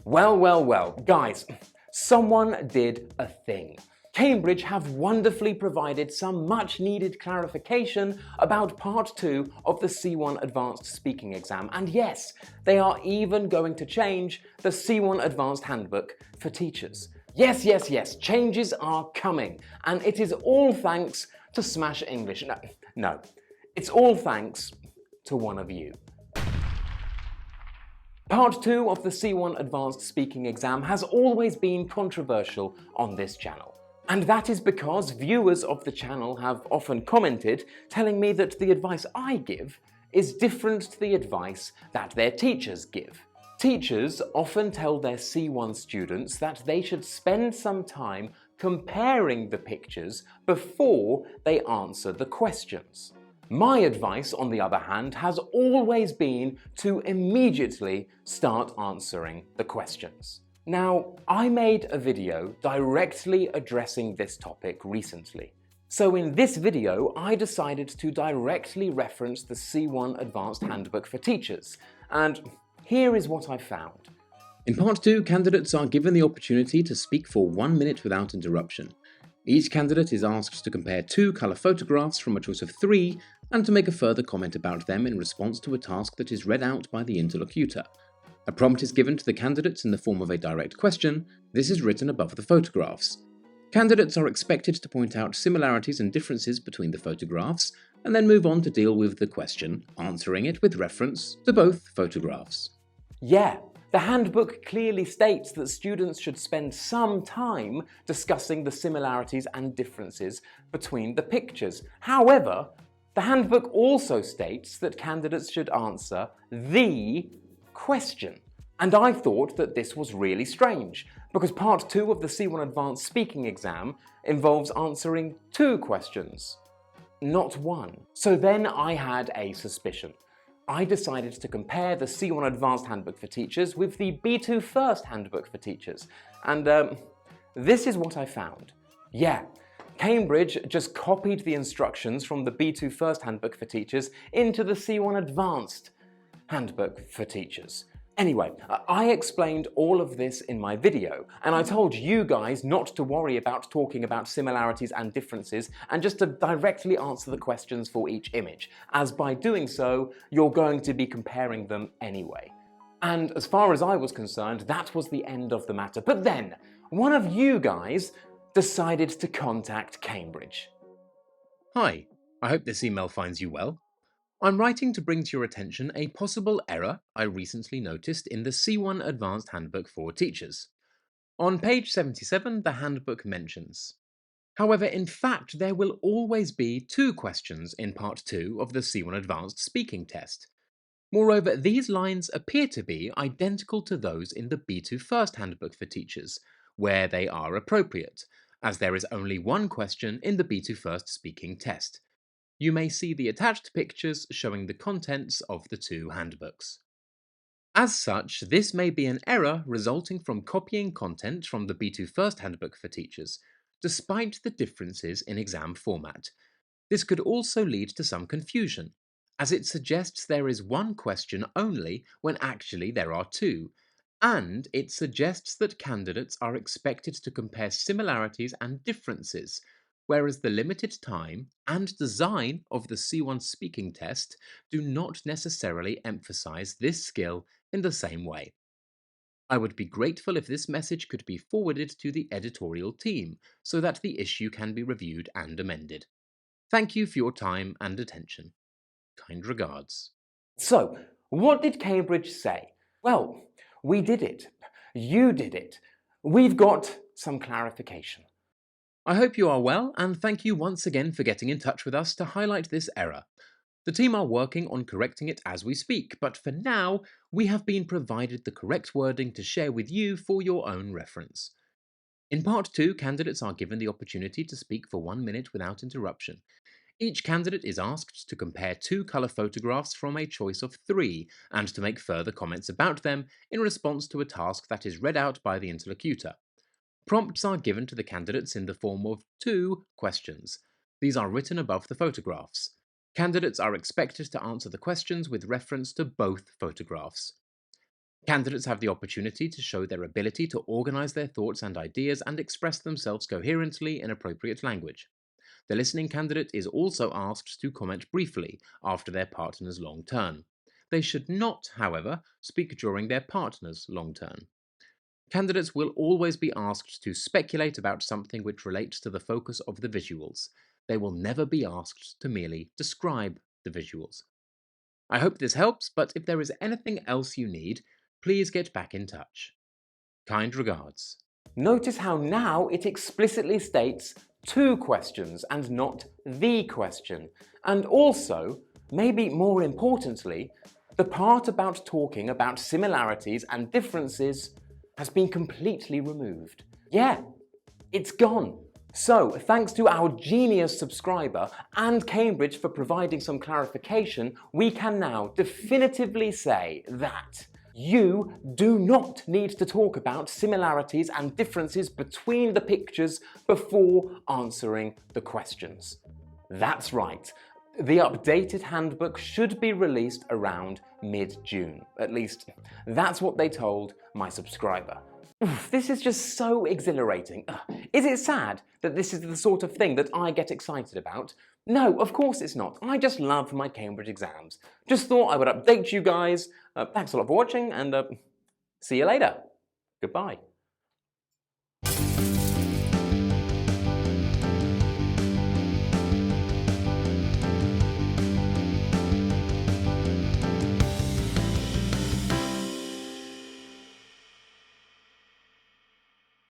Well, guys, someone did a thing. Cambridge have wonderfully provided some much needed clarification about part 2 of the C1 Advanced Speaking exam, and yes, they are even going to change the C1 Advanced Handbook for teachers. Yes, changes are coming, and it is all thanks to Smash English. No, it's all thanks to one of you. Part 2 of the C1 Advanced Speaking exam has always been controversial on this channel. And that is because viewers of the channel have often commented telling me that the advice I give is different to the advice that their teachers give. Teachers often tell their C1 students that they should spend some time comparing the pictures before they answer the questions. My advice, on the other hand, has always been to immediately start answering the questions. Now, I made a video directly addressing this topic recently. So in this video, I decided to directly reference the C1 Advanced Handbook for Teachers, and here is what I found. In Part 2, candidates are given the opportunity to speak for 1 minute without interruption. Each candidate is asked to compare 2 colour photographs from a choice of 3 and to make a further comment about them in response to a task that is read out by the interlocutor. A prompt is given to the candidates in the form of a direct question. This is written above the photographs. Candidates are expected to point out similarities and differences between the photographs and then move on to deal with the question, answering it with reference to both photographs. Yeah, the handbook clearly states that students should spend some time discussing the similarities and differences between the pictures. However, the handbook also states that candidates should answer the question. And I thought that this was really strange, because part 2 of the C1 Advanced Speaking exam involves answering 2 questions, not 1. So then I had a suspicion. I decided to compare the C1 Advanced Handbook for Teachers with the B2 First Handbook for Teachers, and this is what I found. Yeah, Cambridge just copied the instructions from the B2 First Handbook for Teachers into the C1 Advanced Handbook for Teachers. Anyway, I explained all of this in my video, and I told you guys not to worry about talking about similarities and differences and just to directly answer the questions for each image, as by doing so, you're going to be comparing them anyway. And as far as I was concerned, that was the end of the matter. But then, one of you guys decided to contact Cambridge. Hi, I hope this email finds you well. I'm writing to bring to your attention a possible error I recently noticed in the C1 Advanced Handbook for Teachers. On page 77, the handbook mentions, however, in fact, there will always be 2 questions in part 2 of the C1 Advanced Speaking test. Moreover, these lines appear to be identical to those in the B2 First Handbook for Teachers, where they are appropriate, as there is only 1 question in the B2 First Speaking test. You may see the attached pictures showing the contents of the 2 handbooks. As such, this may be an error resulting from copying content from the B2 First Handbook for Teachers, despite the differences in exam format. This could also lead to some confusion, as it suggests there is 1 question only when actually there are 2, and it suggests that candidates are expected to compare similarities and differences, whereas the limited time and design of the C1 speaking test do not necessarily emphasize this skill in the same way. I would be grateful if this message could be forwarded to the editorial team so that the issue can be reviewed and amended. Thank you for your time and attention. Kind regards. So, what did Cambridge say? Well, we did it. You did it. We've got some clarification. I hope you are well, and thank you once again for getting in touch with us to highlight this error. The team are working on correcting it as we speak, but for now, we have been provided the correct wording to share with you for your own reference. In part 2, candidates are given the opportunity to speak for 1 minute without interruption. Each candidate is asked to compare 2 colour photographs from a choice of 3 and to make further comments about them in response to a task that is read out by the interlocutor. Prompts are given to the candidates in the form of 2 questions. These are written above the photographs. Candidates are expected to answer the questions with reference to both photographs. Candidates have the opportunity to show their ability to organise their thoughts and ideas and express themselves coherently in appropriate language. The listening candidate is also asked to comment briefly after their partner's long turn. They should not, however, speak during their partner's long turn. Candidates will always be asked to speculate about something which relates to the focus of the visuals. They will never be asked to merely describe the visuals. I hope this helps, but if there is anything else you need, please get back in touch. Kind regards. Notice how now it explicitly states 2 questions and not the question. And also, maybe more importantly, the part about talking about similarities and differences has been completely removed. Yeah, it's gone. So, thanks to our genius subscriber and Cambridge for providing some clarification, we can now definitively say that you do not need to talk about similarities and differences between the pictures before answering the questions. That's right. The updated handbook should be released around mid-June. At least, that's what they told my subscriber. This is just so exhilarating. Is it sad that this is the sort of thing that I get excited about? No, of course it's not. I just love my Cambridge exams. Just thought I would update you guys. Thanks a lot for watching, and see you later. Goodbye.